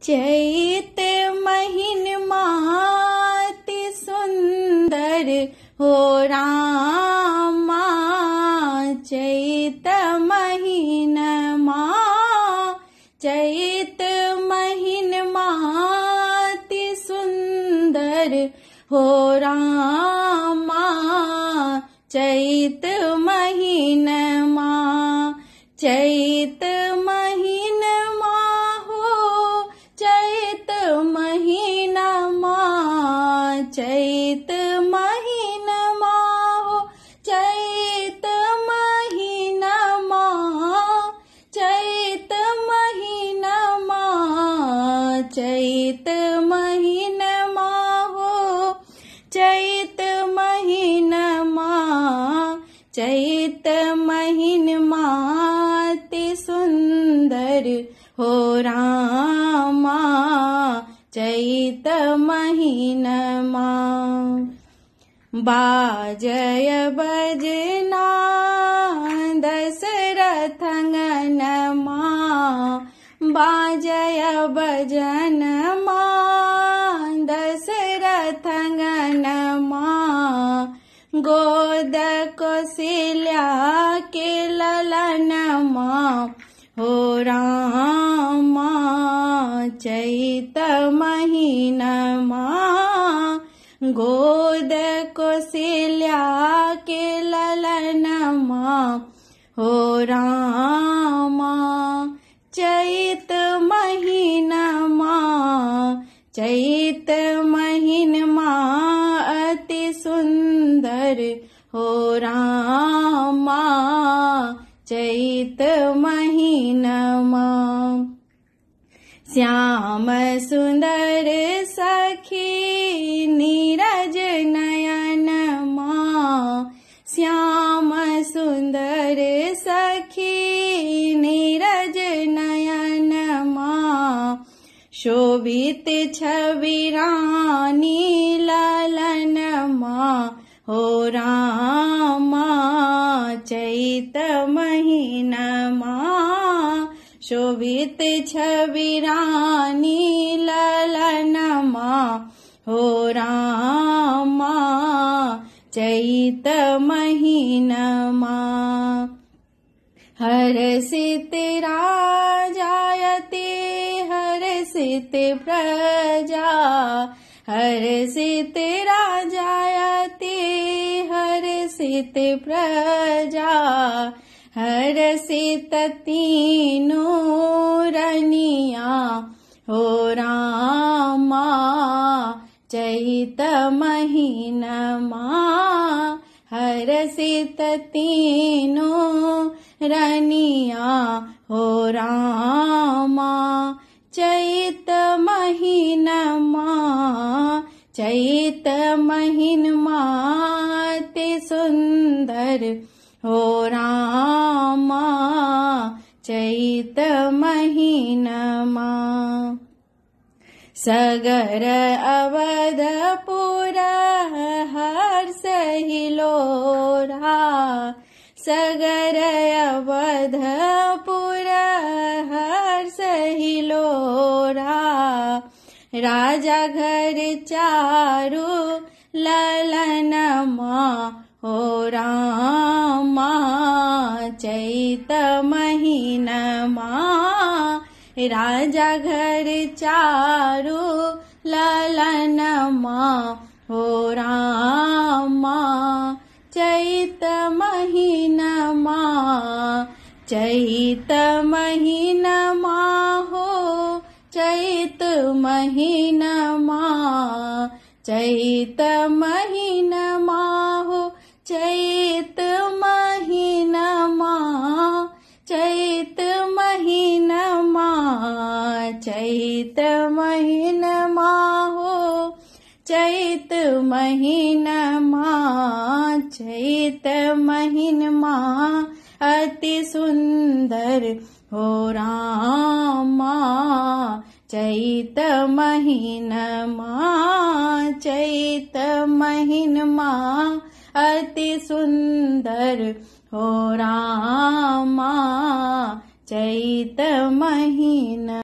चैत महीनमा अति सुंदर हो रामा। चैत महीनमा चैत महीनमा अति सुंदर हो रामा। चैत महीनमा चैत महीनमा हो चैत महीनमा। चैत महीनमा हो चैत महीनमा। चैत महीनमा चैत महीनमा हो चैत महीनमा। चैत महीनमा अति सुंदर हो रामा। चैत महीनमा बाजय बजना दशरथंगनमा। बाजय बजनमा दशरथंगनमा। गोद कौशल्या के ललनमा हो रामा। चैत महीनमा गोद कौशल्या के ललनमा हो रामा। चैत महीनमा चैत महीनमा अति सुंदर हो रामा। चैत महीनमा श्याम सुंदर सखी नीरज नयनमा। श्याम सुंदर सखी नीरज नयनमा। शोभित छवि रानी ललनमा हो रामा। चैत महीनमा शोभित छवि रानी ललनमा हो रामा। चैत महीनमा हर्षित राजायते हर्षित प्रजा। हर्षित राजायते हर्षित प्रजा। हर्षित तीनों रनिया हो रामा। चैत महीनमा हर्षित तीनों रनिया हो रामा। चैत महीनमा चैत महीनमा अति सुंदर हो रामा। चैत महीनमा सगर अवधपुर हर्ष हिलोरा। सगर अवधपुर हर्ष हिलोरा। राजा घर चारु ललनमा हो रामा। चैत महीनमा राजा घर चारु ललनमा हो रामा। चैत महीनमा चैत महीनमा हो चैत महीनमा। चैत महीनमा हो चैत महीनमा। चैत महीनमा चैत महीनमा हो चैत महीनमा। चैत महीनमा अति सुंदर हो रामा। चैत महीनमा चैत महीनमा अति सुंदर हो रामा। चैत महीना।